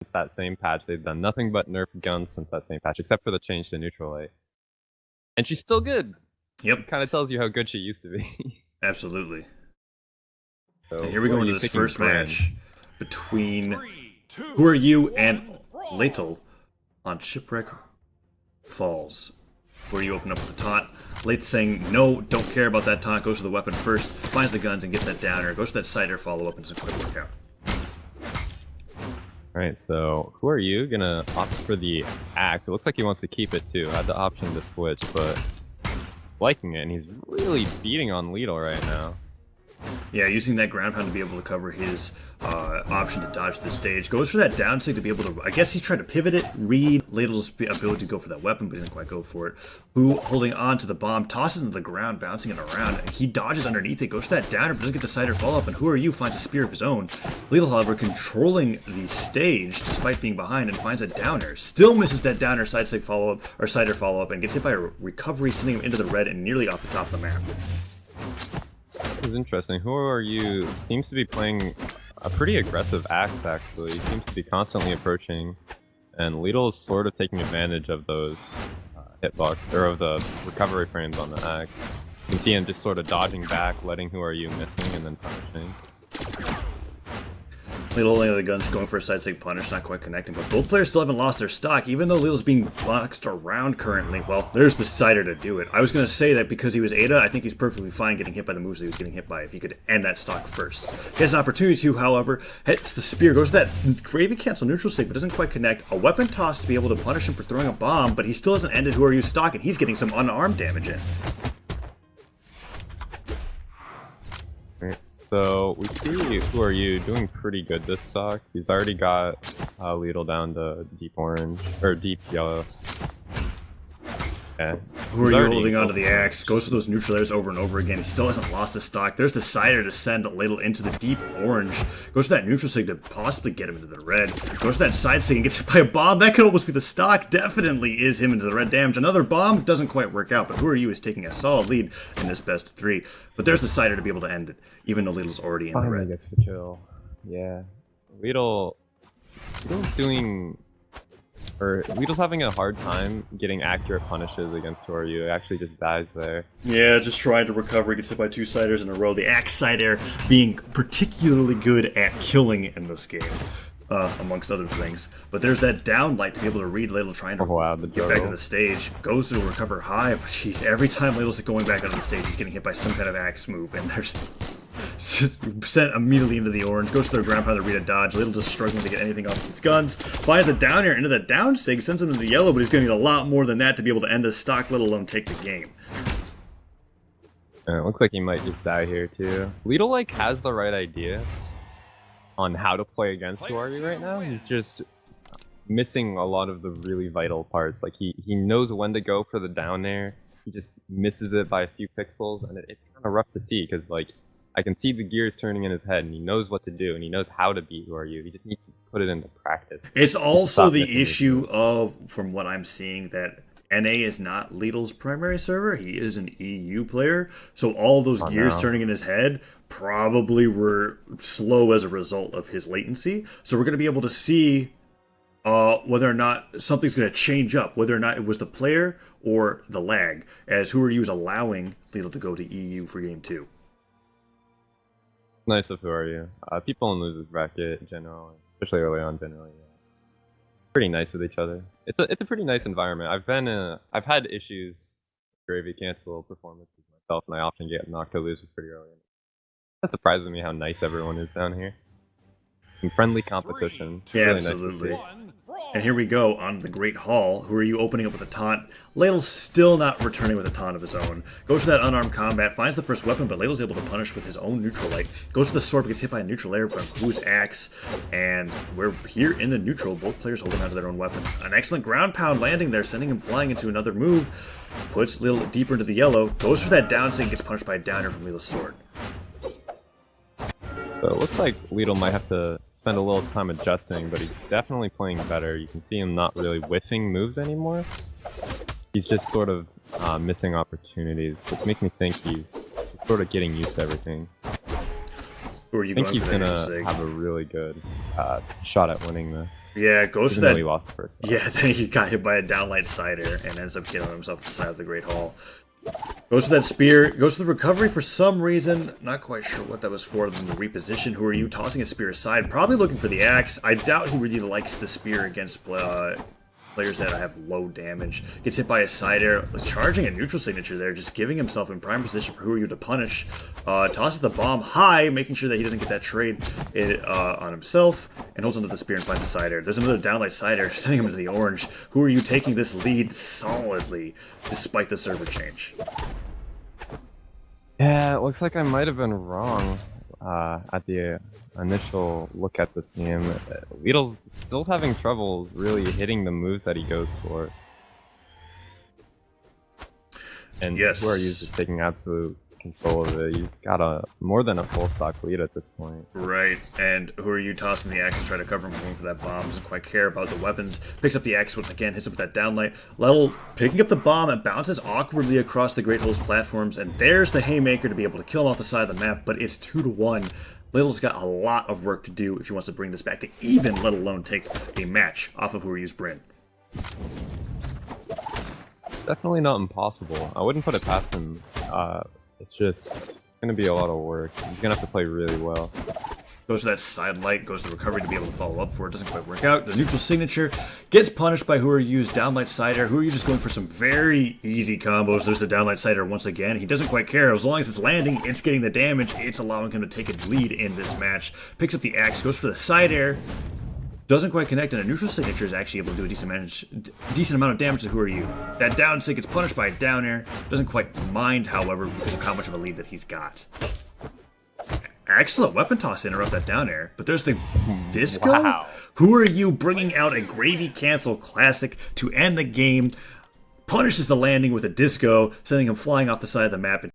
Since that same patch, they've done nothing but nerf guns since that same patch, except for the change to neutral light. And she's still good. Yep. It kind of tells you how good she used to be. Absolutely. So And here we go into this first Brynn? match between WhoRU and LetaL on Shipwreck Falls. WhoRU open up with a taunt. Late saying, no, don't care about that taunt, goes to the weapon first, finds the guns and gets that downer, goes to that cider follow-up and does a quick workout. Alright, so WhoRU gonna opt for the axe. It looks like he wants to keep it too. Had the option to switch, but liking it, and he's really beating on LetaL right now. Yeah, using that ground pound to be able to cover his option to dodge the stage. Goes for that down sig to be able to, I guess he tried to pivot it, read LetaL's ability to go for that weapon, but didn't quite go for it. Who, holding on to the bomb, tosses into the ground, bouncing it around. He dodges underneath it, goes for that downer, but doesn't get the cider follow-up, and WhoRU finds a spear of his own. LetaL, however, controlling the stage despite being behind and finds a downer. Still misses that downer side sig follow-up, or cider follow-up, and gets hit by a recovery, sending him into the red and nearly off the top of the map. This is interesting. WhoRU seems to be playing a pretty aggressive axe, actually. He seems to be constantly approaching, and LetaL is sort of taking advantage of those hitbox, or of the recovery frames on the axe. You can see him just sort of dodging back, letting WhoRU missing, and then punishing. LetaL only the guns going for a side sig punish, not quite connecting, but both players still haven't lost their stock, even though LetaL's being boxed around currently. Well, there's the cider to do it. I was going to say that because he was Ada, I think he's perfectly fine getting hit by the moves that he was getting hit by if he could end that stock first. He has an opportunity to, however, hits the spear, goes to that gravy cancel neutral sig, but doesn't quite connect. A weapon toss to be able to punish him for throwing a bomb, but he still hasn't ended WhoRU's stock, and he's getting some unarmed damage in. So we see WhoRU doing pretty good this stock. He's already got LetaL down to deep orange, or deep yellow. Yeah. WhoRU holding onto the axe, goes for those neutral airs over and over again. He still hasn't lost his stock. There's the cider to send LetaL into the deep orange. Goes for that neutral sig to possibly get him into the red. Goes for that side sig and gets hit by a bomb. That could almost be the stock. Definitely is him into the red damage. Another bomb doesn't quite work out, but WhoRU is taking a solid lead in this best of three. But there's the cider to be able to end it, even though LetaL's already in the red. Gets the kill. Yeah. LetaL's doing... Or LetaL's having a hard time getting accurate punishes against WhoRU. It actually just dies there. Yeah, just trying to recover, gets hit by two ciders in a row. The axe cider being particularly good at killing in this game, amongst other things. But there's that down light to be able to read LetaL trying to get back to the stage. Goes to recover high, but jeez, every time LetaL's going back onto the stage, he's getting hit by some kind of axe move, and there's... sent immediately into the orange, goes to their ground pound to read a dodge. LetaL just struggling to get anything off his guns. Finds the down air into the down sig, sends him to the yellow, but he's going to need a lot more than that to be able to end this stock, let alone take the game. It looks like he might just die here too. LetaL like has the right idea on how to play against WhoRU right now. He's just missing a lot of the really vital parts. Like he knows when to go for the down air. He just misses it by a few pixels, and it's kind of rough to see because like I can see the gears turning in his head, and he knows what to do, and he knows how to beat WhoRU. He just needs to put it into practice. It's also the issue of, from what I'm seeing, that NA is not LetaL's primary server. He is an EU player, so all those gears turning in his head probably were slow as a result of his latency. So we're going to be able to see whether or not something's going to change up, whether or not it was the player or the lag, as WhoRU is allowing LetaL to go to EU for Game 2. Nice of WhoRU. People in losers bracket generally, especially early on, generally, pretty nice with each other. It's a pretty nice environment. I've had issues with gravy cancel performances myself, and I often get knocked to losers pretty early. That surprises me how nice everyone is down here. And friendly competition. It's really absolutely. Nice to see. And here we go on the Great Hall. WhoRU opening up with a taunt. LetaL's still not returning with a taunt of his own. Goes for that unarmed combat, finds the first weapon, but LetaL's able to punish with his own neutral light. Goes for the sword, but gets hit by a neutral air from Who's axe. And we're here in the neutral, both players holding onto their own weapons. An excellent ground pound landing there, sending him flying into another move. Puts LetaL deeper into the yellow. Goes for that down sig, gets punished by a downer from LetaL's sword. So it looks like LetaL might have to spend a little time adjusting, but he's definitely playing better. You can see him not really whiffing moves anymore. He's just sort of missing opportunities, which makes me think he's sort of getting used to everything. Who are you I think going he's for? gonna have a really good shot at winning this. Yeah, goes for Even though that. he lost the first shot. Yeah, then he got hit by a downlight cider and ends up killing himself at the side of the Great Hall. Goes for that spear, goes for the recovery for some reason. Not quite sure what that was for, other than the reposition. Who are you tossing a spear aside? Probably looking for the axe. I doubt he really likes the spear against players that have low damage. Gets hit by a side air, charging a neutral signature there, just giving himself in prime position for WhoRU to punish. Tosses the bomb high, making sure that he doesn't get that trade on himself, and holds onto the spear and finds a side air. There's another downlight side air, sending him into the orange. WhoRU taking this lead solidly, despite the server change. Yeah, it looks like I might have been wrong at the initial look at this game. LetaL's still having trouble really hitting the moves that he goes for. And Yes. WhoRU's just taking absolute control of it. He's got more than a full stock lead at this point. Right, and WhoRU tossing the axe to try to cover him, going for that bomb. Doesn't quite care about the weapons. Picks up the axe once again, hits him with that downlight. LetaL picking up the bomb and bounces awkwardly across the Great Hole's platforms, and there's the haymaker to be able to kill him off the side of the map, but it's 2-1. LetaL's got a lot of work to do if he wants to bring this back to even, let alone take a match off of WhoRU's Brynn. Definitely not impossible. I wouldn't put it past him. It's gonna be a lot of work. He's gonna have to play really well. Goes to that side light, goes to recovery to be able to follow up for it. Doesn't quite work out. The neutral signature gets punished by WhoRU's downlight side air. WhoRU just going for some very easy combos. There's the downlight side air once again. He doesn't quite care. As long as it's landing, it's getting the damage. It's allowing him to take a lead in this match. Picks up the axe, goes for the side air. Doesn't quite connect, and a neutral signature is actually able to do a decent amount of damage to WhoRU. That down sig gets punished by a down air. Doesn't quite mind, however, because of how much of a lead that he's got. Excellent weapon toss to interrupt that down air, but there's the disco? Wow. WhoRU bringing out a gravy cancel classic to end the game. Punishes the landing with a disco, sending him flying off the side of the map.